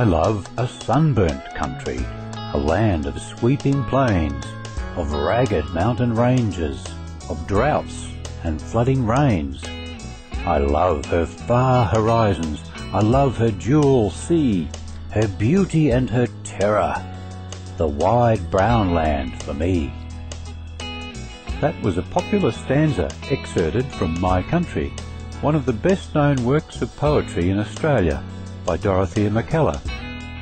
I love a sunburnt country, a land of sweeping plains, of ragged mountain ranges, of droughts and flooding rains. I love her far horizons, I love her jewel sea, her beauty and her terror, the wide brown land for me. That was a popular stanza excerpted from My Country, one of the best-known works of poetry in Australia by Dorothea McKellar,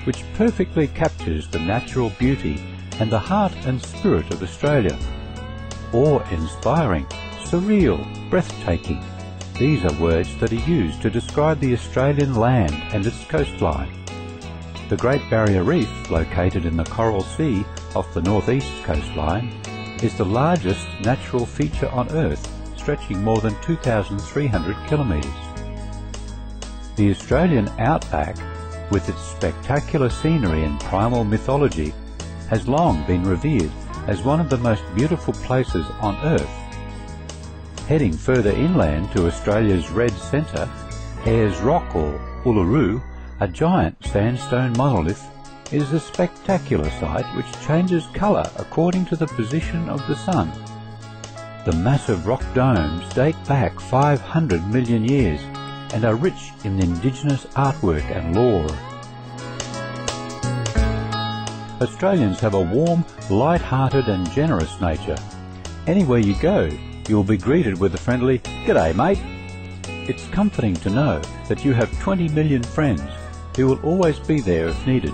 which perfectly captures the natural beauty and the heart and spirit of Australia. Awe-inspiring, surreal, breathtaking. These are words that are used to describe the Australian land and its coastline. The Great Barrier Reef, located in the Coral Sea off the northeast coastline, is the largest natural feature on Earth, stretching more than 2,300 kilometres. The Australian outback, with its spectacular scenery and primal mythology, has long been revered as one of the most beautiful places on Earth. Heading further inland to Australia's Red Centre, Ayers Rock or Uluru, a giant sandstone monolith, is a spectacular sight which changes colour according to the position of the sun. The massive rock domes date back 500 million years and are rich in indigenous artwork and lore. Australians have a warm, light-hearted and generous nature. Anywhere you go, you'll be greeted with a friendly, "G'day, mate." It's comforting to know that you have 20 million friends who will always be there if needed.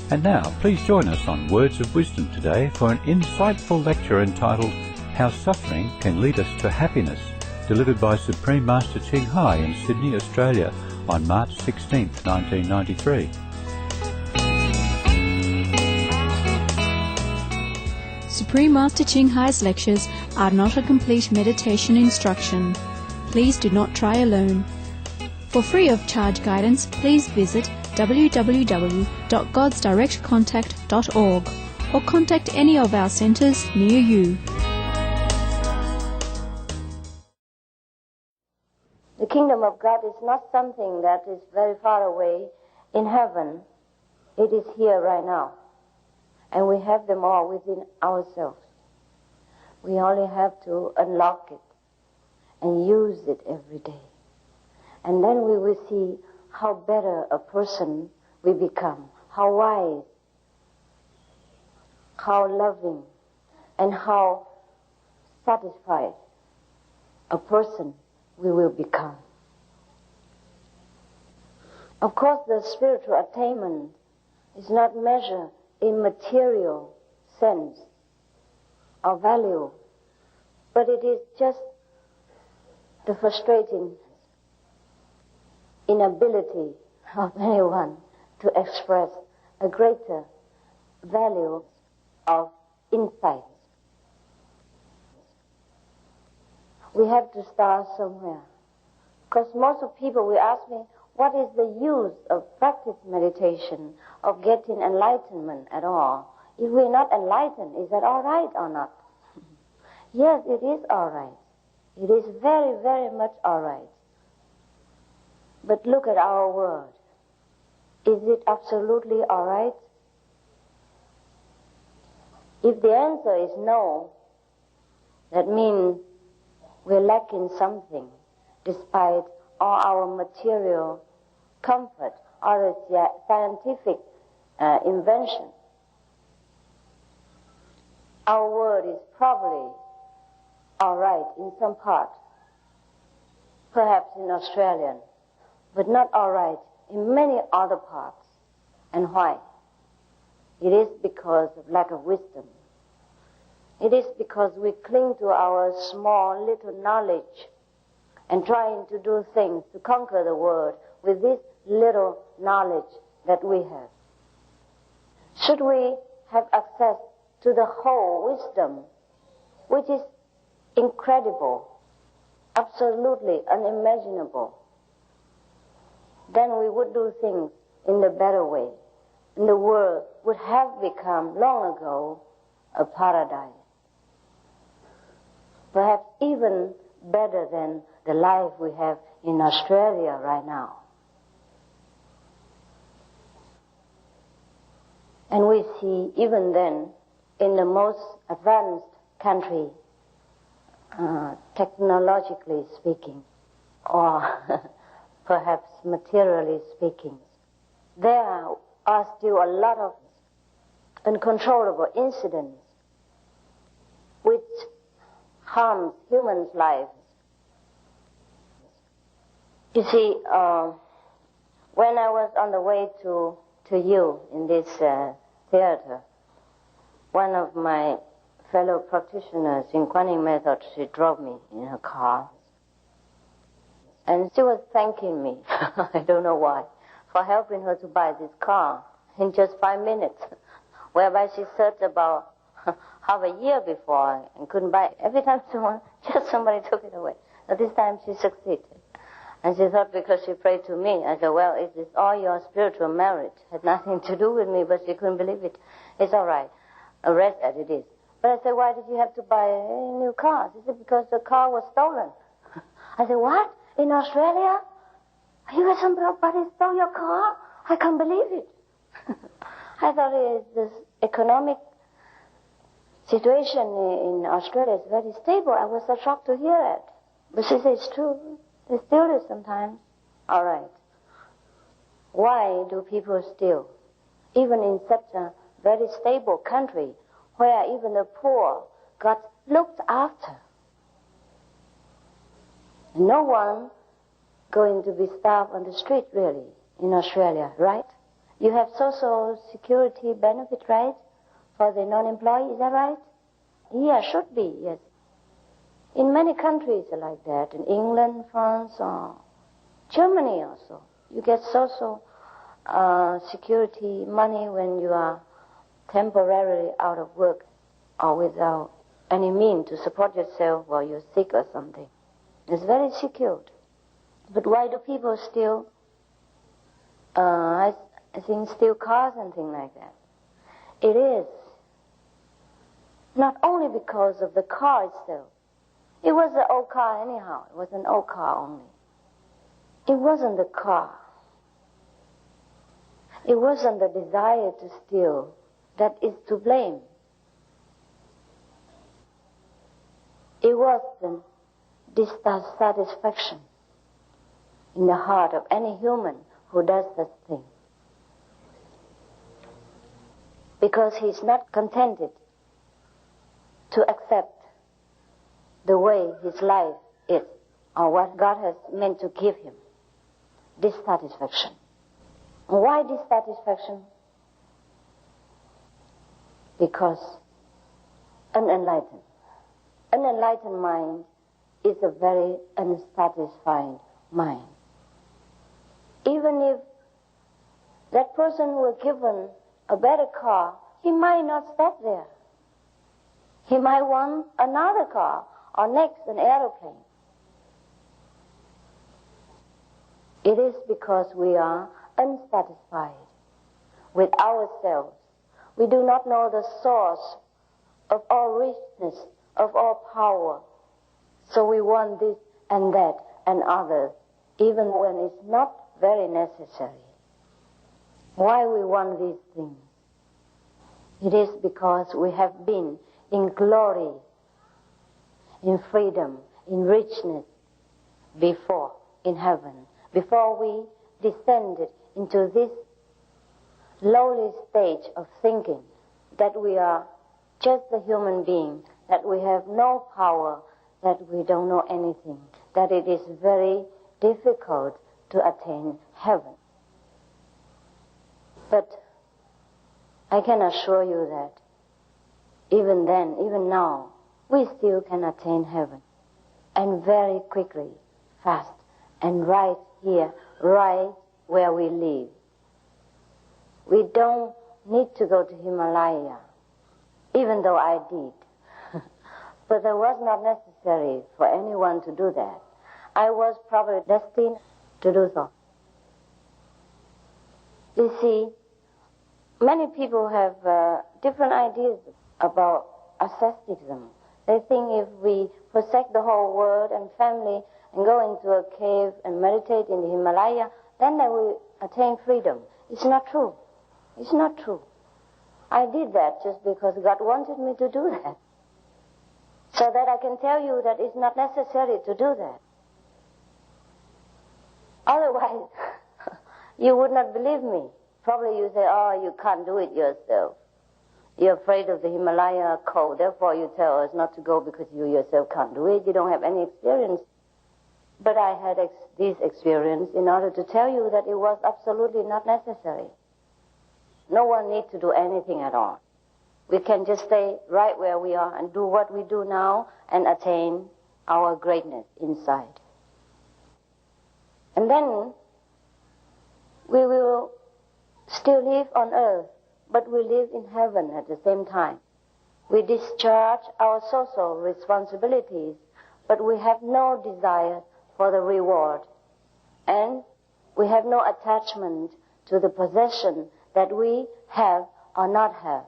And now, please join us on Words of Wisdom today for an insightful lecture entitled How Suffering Can Lead Us to Happiness, delivered by Supreme Master Ching Hai in Sydney, Australia on March 16, 1993. Supreme Master Ching Hai's lectures are not a complete meditation instruction. Please do not try alone. For free of charge guidance, please visit www.godsdirectcontact.org or contact any of our centres near you. The kingdom of God is not something that is very far away in heaven. It is here right now. And we have them all within ourselves. We only have to unlock it and use it every day. And then we will see how better a person we become, how wise, how loving, and how satisfied a person we will become. Of course, the spiritual attainment is not measured in material sense or value, but it is just the frustrating inability of anyone to express a greater value of insight. We have to start somewhere. Because most of people will ask me, what is the use of practice meditation, of getting enlightenment at all? If we're not enlightened, is that all right or not? Yes, it is all right. It is very, very much all right. But look at our world. Is it absolutely all right? If the answer is no, that means we're lacking something despite all our material comfort or the scientific invention. Our world is probably all right in some part, perhaps in Australia, but not all right in many other parts. And why? It is because of lack of wisdom. It is because we cling to our small little knowledge and trying to do things to conquer the world with this little knowledge that we have. Should we have access to the whole wisdom, which is incredible, absolutely unimaginable, then we would do things in the better way. And the world would have become long ago a paradise. Perhaps even better than the life we have in Australia right now. And we see, even then, in the most advanced country, technologically speaking, or perhaps materially speaking, there are still a lot of uncontrollable incidents which harms humans' lives. You see, when I was on the way to you in this theater, one of my fellow practitioners in Kuan method, she drove me in her car. And she was thanking me, I don't know why, for helping her to buy this car in just 5 minutes, whereby she searched about half a year before and couldn't buy it. Every time somebody took it away. But this time she succeeded. And she thought because she prayed to me, I said, well, it is all your spiritual merit. It had nothing to do with me, but she couldn't believe it. It's all right. Rest as it is. But I said, why did you have to buy a new car? She said, because the car was stolen. I said, what? In Australia? You got somebody stole your car? I can't believe it. I thought this economic situation in Australia is very stable. I was so shocked to hear it. But she said, it's true. They steal it sometimes. All right. Why do people steal? Even in such a very stable country where even the poor got looked after. No one going to be starved on the street, really, in Australia, right? You have social security benefit, right, for the non-employee, is that right? Yeah, should be, yes. In many countries are like that, in England, France, or Germany also. You get social security money when you are temporarily out of work or without any means to support yourself while you're sick or something. It's very secured. But why do people steal, I think, steal cars and things like that? It is not only because of the car itself. It was an old car anyhow. It was an old car only. It wasn't the car. It wasn't the desire to steal that is to blame. It was the dissatisfaction in the heart of any human who does that thing. Because he's not contented to accept the way his life is or what God has meant to give him. Dissatisfaction. Why dissatisfaction? Because an unenlightened mind is a very unsatisfied mind. Even if that person were given a better car, he might not stop there. He might want another car, or next an aeroplane. It is because we are unsatisfied with ourselves. We do not know the source of all richness, of all power. So we want this and that and others, even when it's not very necessary. Why we want these things? It is because we have been in glory, in freedom, in richness before, in heaven, before we descended into this lowly stage of thinking that we are just a human being, that we have no power, that we don't know anything, that it is very difficult to attain heaven. But I can assure you that even then, even now, we still can attain heaven. And very quickly, fast, and right here, right where we live. We don't need to go to Himalaya, even though I did. But it was not necessary for anyone to do that. I was probably destined to do so. You see, many people have different ideas about asceticism. They think if we forsake the whole world and family and go into a cave and meditate in the Himalaya, then they will attain freedom. It's not true. It's not true. I did that just because God wanted me to do that. So that I can tell you that it's not necessary to do that. Otherwise, you would not believe me. Probably you say, oh, you can't do it yourself. You're afraid of the Himalaya cold, therefore you tell us not to go because you yourself can't do it. You don't have any experience. But I had this experience in order to tell you that it was absolutely not necessary. No one needs to do anything at all. We can just stay right where we are and do what we do now and attain our greatness inside. And then we will still live on earth, but we live in heaven at the same time. We discharge our social responsibilities, but we have no desire for the reward. And we have no attachment to the possession that we have or not have.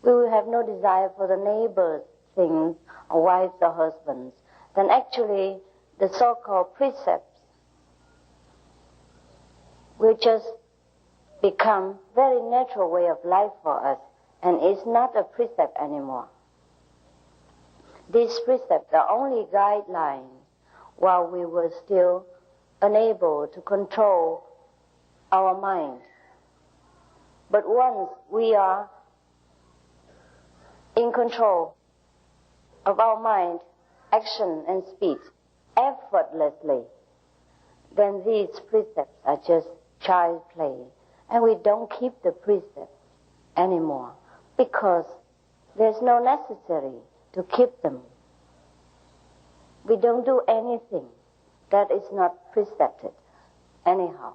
We will have no desire for the neighbor's things, or wives or husbands. Then actually, the so-called precepts will just become very natural way of life for us, and it's not a precept anymore. These precepts are only guidelines while we were still unable to control our mind. But once we are in control of our mind, action and speech effortlessly, then these precepts are just child play. And we don't keep the precepts anymore because there's no necessity to keep them. We don't do anything that is not precepted anyhow.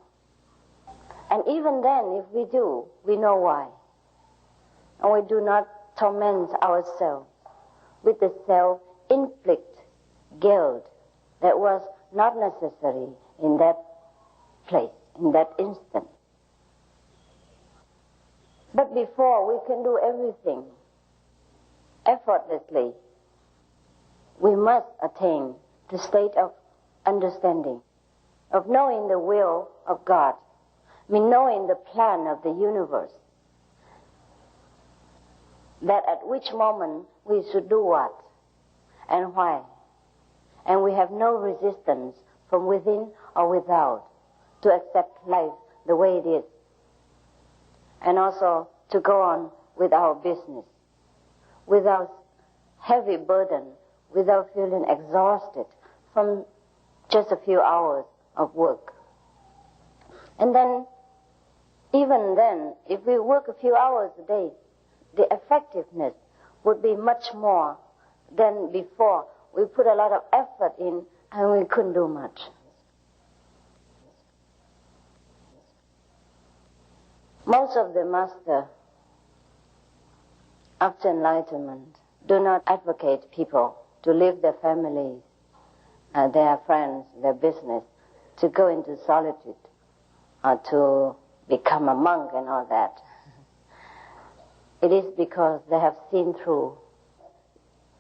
And even then, if we do, we know why. And we do not torment ourselves with the self-inflict guilt that was not necessary in that place, in that instant. But before we can do everything effortlessly, we must attain the state of understanding, of knowing the will of God, knowing the plan of the universe, that at which moment we should do what and why. And we have no resistance from within or without to accept life the way it is. And also to go on with our business without heavy burden, without feeling exhausted from just a few hours of work. And then, even then, if we work a few hours a day, the effectiveness would be much more than before. We put a lot of effort in and we couldn't do much. Most of the masters after enlightenment do not advocate people to leave their families, their friends, their business, to go into solitude or to become a monk and all that. It is because they have seen through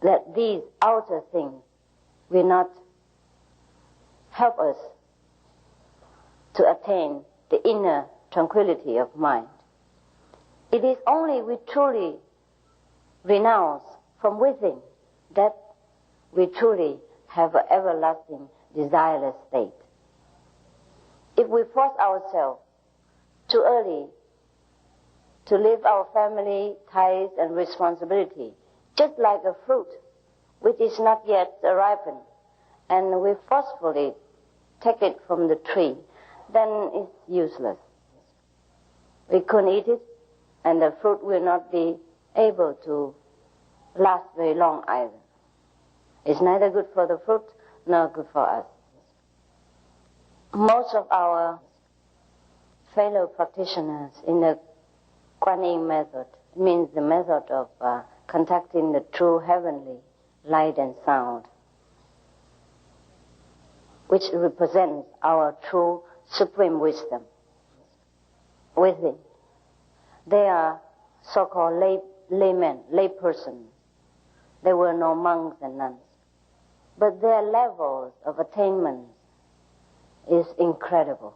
that these outer things will not help us to attain the inner tranquility of mind. It is only we truly renounce from within that we truly have an everlasting desireless state. If we force ourselves too early to leave our family ties and responsibility, just like a fruit which is not yet ripened, and we forcefully take it from the tree, then it's useless. We couldn't eat it, and the fruit will not be able to last very long either. It's neither good for the fruit nor good for us. Most of our fellow practitioners in the Kuan Yin method, means the method of contacting the true heavenly light and sound, which represents our true supreme wisdom within. They are so-called laymen, laypersons. There were no monks and nuns. But their levels of attainment is incredible.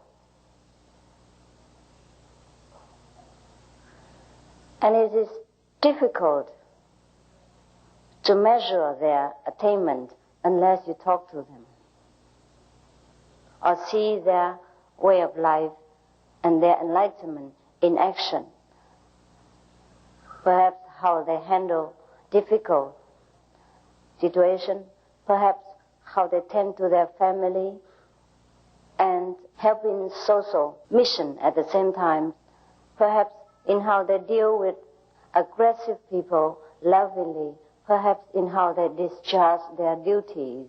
And it is difficult to measure their attainment unless you talk to them or see their way of life and their enlightenment in action. Perhaps how they handle difficult situations, perhaps how they tend to their family and help in social mission at the same time, perhaps in how they deal with aggressive people lovingly, perhaps in how they discharge their duties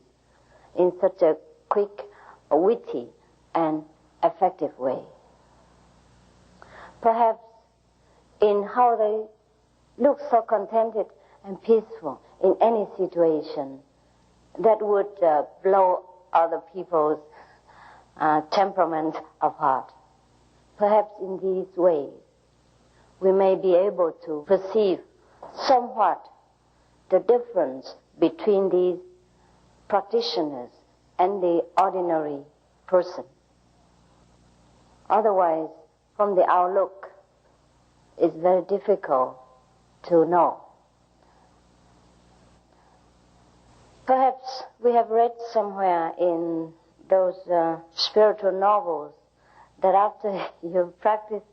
in such a quick, witty, and effective way. Perhaps in how they look so contented and peaceful in any situation that would blow other people's temperament apart. Perhaps in these ways we may be able to perceive somewhat the difference between these practitioners and the ordinary person. Otherwise, from the outlook, it's very difficult to know. Perhaps we have read somewhere in those spiritual novels that after you've practiced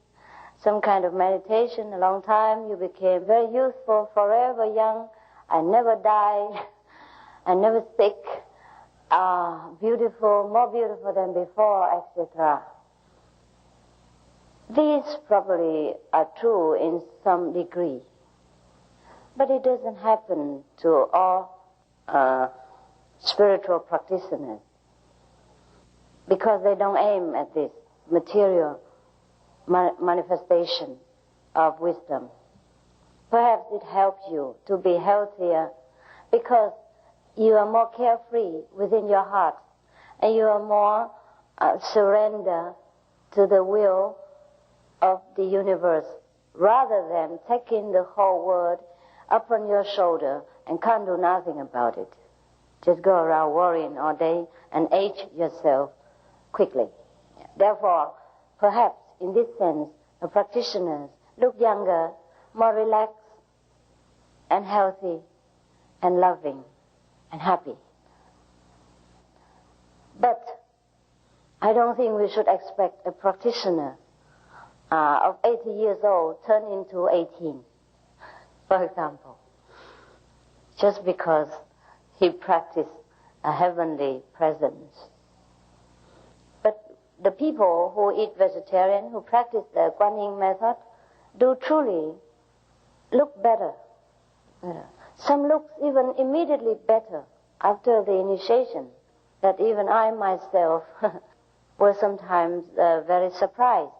some kind of meditation a long time, you became very youthful, forever young, and never die, and never sick, beautiful, more beautiful than before, etc. These probably are true in some degree, but it doesn't happen to all spiritual practitioners because they don't aim at this material manifestation of wisdom. Perhaps it helps you to be healthier because you are more carefree within your heart and you are more surrender to the will of the universe rather than taking the whole world upon your shoulder and can't do nothing about it. Just go around worrying all day and age yourself quickly. Therefore, perhaps in this sense, the practitioners look younger, more relaxed and healthy and loving and happy. But I don't think we should expect a practitioner of 80 years old turn into 18, for example, just because he practiced a heavenly presence. But the people who eat vegetarian, who practice the Kuan Yin method, do truly look better. Some look even immediately better after the initiation, that even I myself was sometimes very surprised.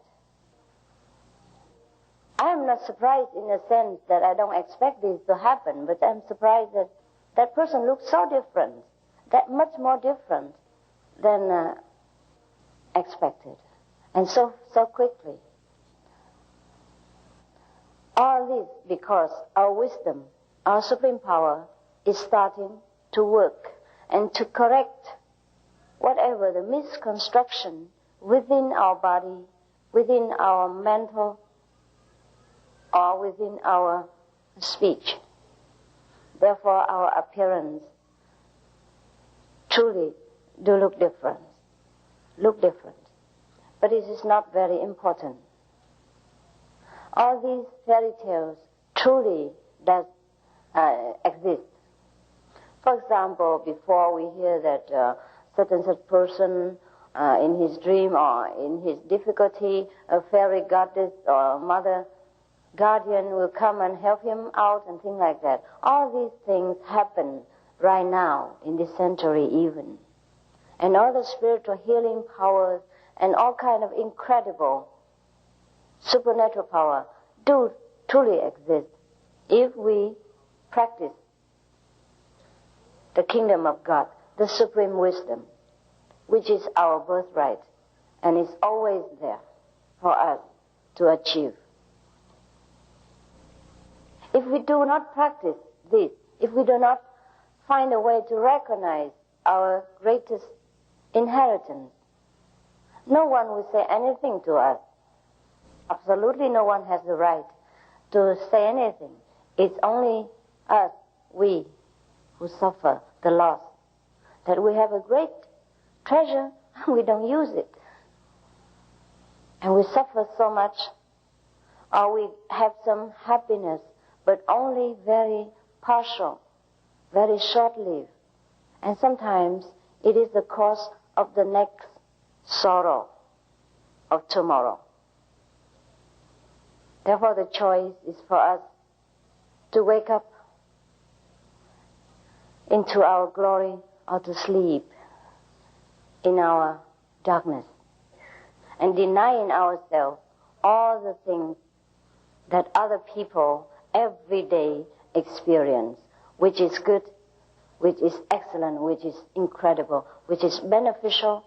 I am not surprised in the sense that I don't expect this to happen, but I'm surprised that that person looks so different, that much more different than expected, and so quickly. All this because our wisdom, our supreme power, is starting to work and to correct whatever the misconstruction within our body, within our mental, or within our speech. Therefore, our appearance truly do look different. But it is not very important. All these fairy tales truly does exist. For example, before we hear that certain such person in his dream or in his difficulty, a fairy goddess or mother guardian will come and help him out and things like that. All these things happen right now in this century even. And all the spiritual healing powers and all kind of incredible supernatural power do truly exist if we practice the kingdom of God, the supreme wisdom, which is our birthright and is always there for us to achieve. If we do not practice this, if we do not find a way to recognize our greatest inheritance, no one will say anything to us. Absolutely no one has the right to say anything. It's only us, we, who suffer the loss. That we have a great treasure, we don't use it. And we suffer so much, or we have some happiness, but only very partial, very short-lived. And sometimes it is the cause of the next sorrow of tomorrow. Therefore the choice is for us to wake up into our glory or to sleep in our darkness and denying ourselves all the things that other people every day experience, which is good, which is excellent, which is incredible, which is beneficial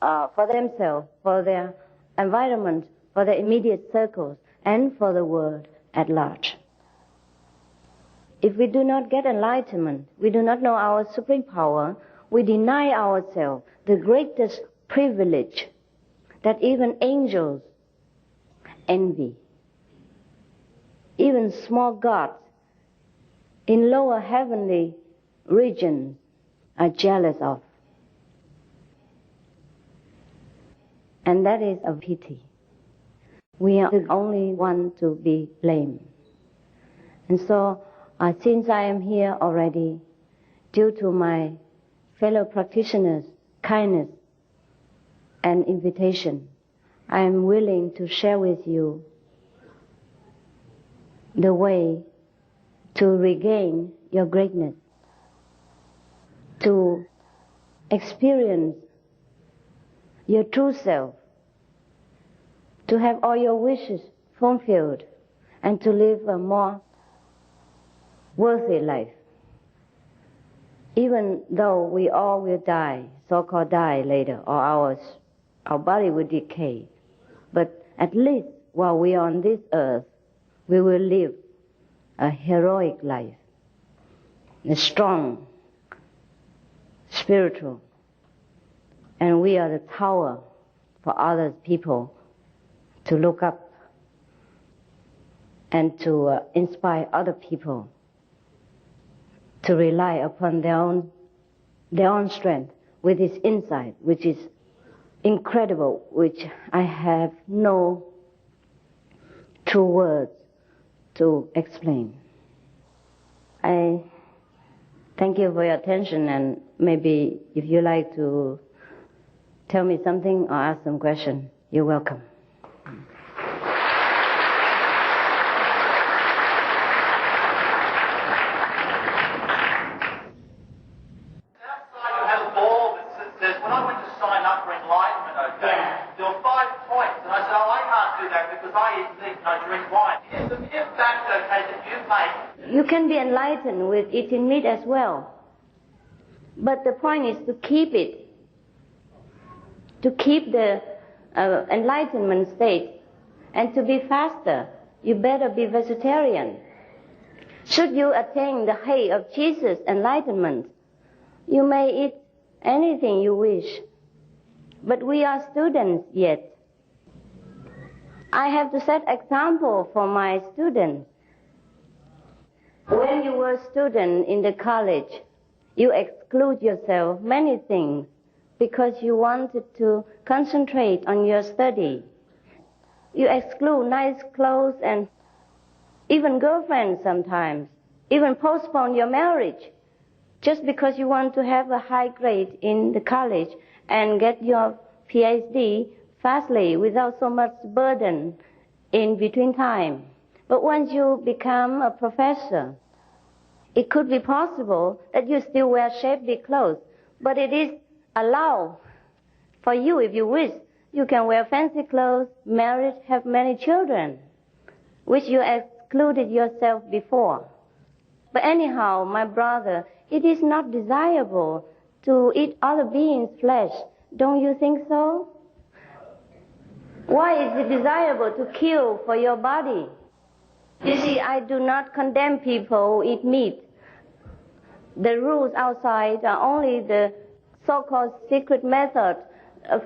for themselves, for their environment, for their immediate circles, and for the world at large. If we do not get enlightenment, we do not know our supreme power, we deny ourselves the greatest privilege that even angels envy. Even small gods in lower heavenly regions are jealous of. And that is a pity. We are the only one to be blamed. And so, since I am here already, due to my fellow practitioners' kindness and invitation, I am willing to share with you the way to regain your greatness, to experience your true self, to have all your wishes fulfilled, and to live a more worthy life. Even though we all will die, so-called die later, or our body will decay, but at least while we are on this earth, we will live a heroic life, a strong, spiritual, and we are the tower for other people to look up and to inspire other people to rely upon their own strength with this insight, which is incredible, which I have no true words to explain. I thank you for your attention, and maybe if you like to tell me something or ask some question, you're welcome. You can be enlightened with eating meat as well. But the point is to keep it. To keep the enlightenment state and to be faster, you better be vegetarian. Should you attain the height of Jesus' enlightenment, you may eat anything you wish. But we are students yet. I have to set example for my students. When you were a student in the college, you exclude yourself many things because you wanted to concentrate on your study. You exclude nice clothes and even girlfriends sometimes, even postpone your marriage just because you want to have a high grade in the college and get your PhD fastly without so much burden in between time. But once you become a professor, it could be possible that you still wear shabby clothes, but it is allowed for you, if you wish. You can wear fancy clothes, marry, have many children, which you excluded yourself before. But anyhow, my brother, it is not desirable to eat other beings' flesh. Don't you think so? Why is it desirable to kill for your body? You see, I do not condemn people who eat meat. The rules outside are only the so-called secret method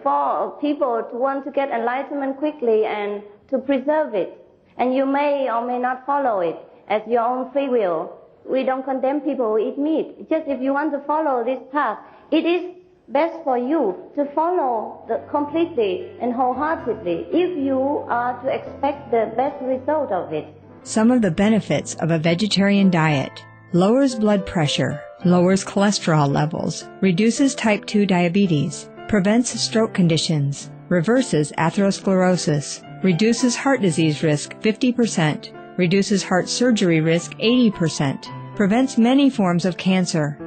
for people to want to get enlightenment quickly and to preserve it. And you may or may not follow it as your own free will. We don't condemn people who eat meat. Just if you want to follow this path, it is best for you to follow completely and wholeheartedly if you are to expect the best result of it. Some of the benefits of a vegetarian diet: lowers blood pressure, lowers cholesterol levels, reduces type 2 diabetes, prevents stroke conditions, reverses atherosclerosis, reduces heart disease risk 50%, reduces heart surgery risk 80%, prevents many forms of cancer.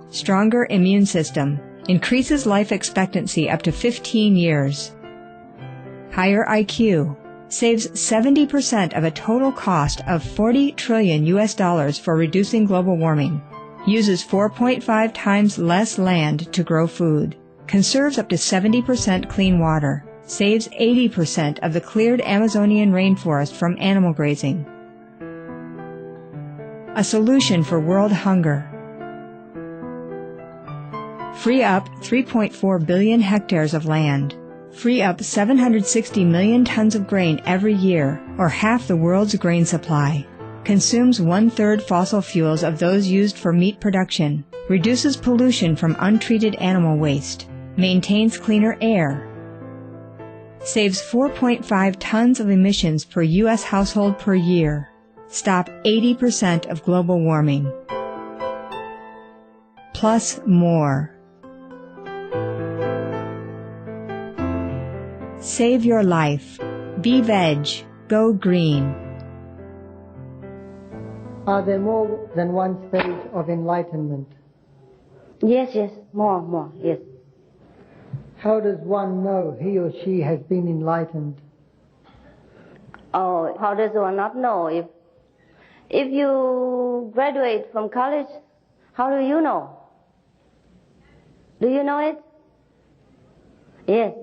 Stronger immune system, increases life expectancy up to 15 years. Higher IQ, saves 70% of a total cost of $40 trillion for reducing global warming, uses 4.5 times less land to grow food, conserves up to 70% clean water, saves 80% of the cleared Amazonian rainforest from animal grazing. A solution for world hunger. Free up 3.4 billion hectares of land. Free up 760 million tons of grain every year, or half the world's grain supply. Consumes 1/3 fossil fuels of those used for meat production. Reduces pollution from untreated animal waste. Maintains cleaner air. Saves 4.5 tons of emissions per U.S. household per year. Stop 80% of global warming. Plus more. Save your life. Be veg. Go green. Are there more than one stage of enlightenment? Yes, more, yes. How does one know he or she has been enlightened? Oh, how does one not know? If you graduate from college, how do you know? Do you know it? Yes.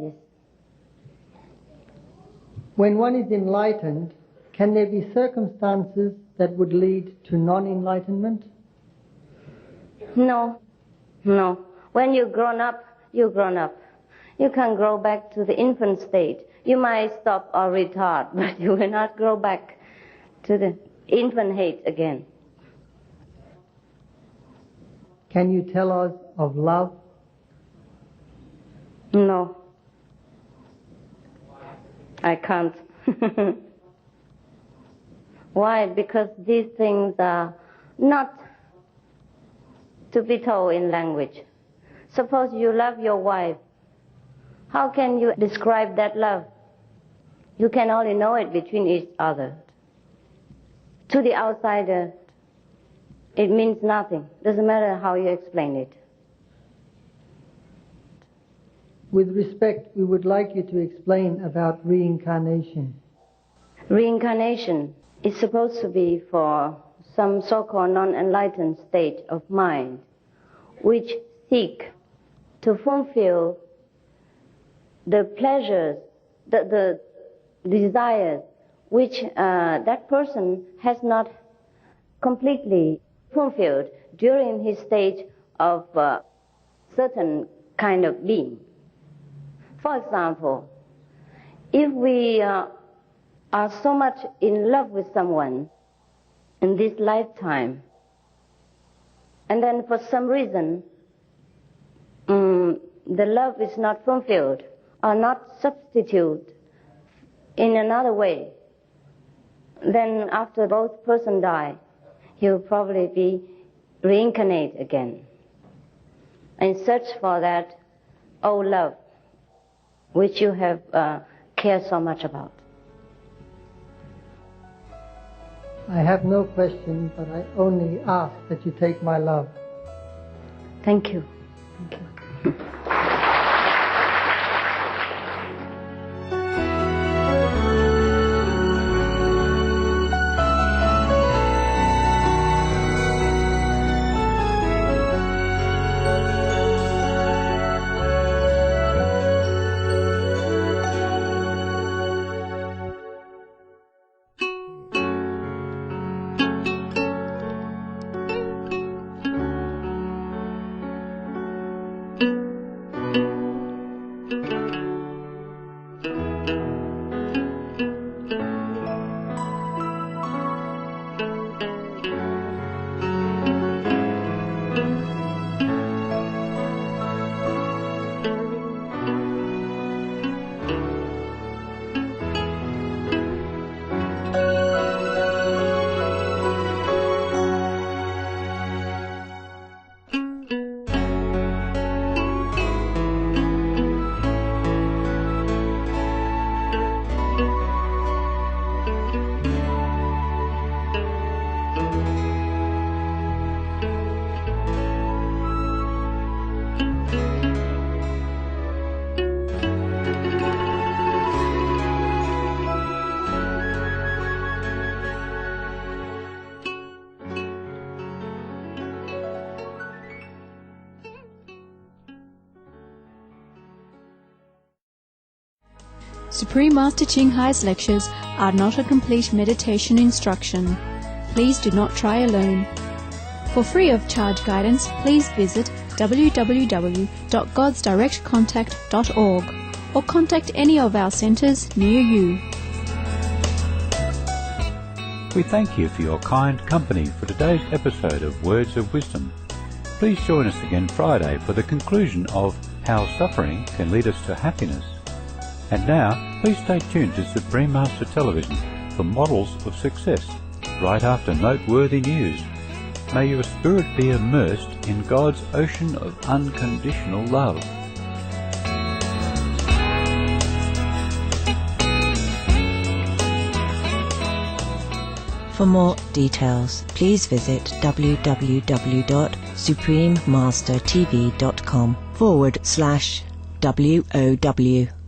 When one is enlightened, can there be circumstances that would lead to non-enlightenment? No. When you're grown up, you're grown up. You can grow back to the infant state. You might stop or retard, but you will not grow back to the infant hate again. Can you tell us of love? No. I can't. Why? Because these things are not to be told in language. Suppose you love your wife. How can you describe that love? You can only know it between each other. To the outsider, it means nothing. Doesn't matter how you explain it. With respect, we would like you to explain about reincarnation. Reincarnation is supposed to be for some so-called non-enlightened state of mind which seek to fulfill the pleasures, the desires which that person has not completely fulfilled during his stage of certain kind of being. For example, if we are so much in love with someone in this lifetime, and then for some reason the love is not fulfilled or not substituted in another way, then after both persons die, he'll probably be reincarnated again and search for that old love which you have cared so much about. I have no question, but I only ask that you take my love. Thank you. Supreme Master Ching Hai's lectures are not a complete meditation instruction. Please do not try alone. For free of charge guidance, please visit www.godsdirectcontact.org or contact any of our centres near you. We thank you for your kind company for today's episode of Words of Wisdom. Please join us again Friday for the conclusion of How Suffering Can Lead Us to Happiness. And now, please stay tuned to Supreme Master Television for models of success, right after noteworthy news. May your spirit be immersed in God's ocean of unconditional love. For more details, please visit www.suprememastertv.com/WOW.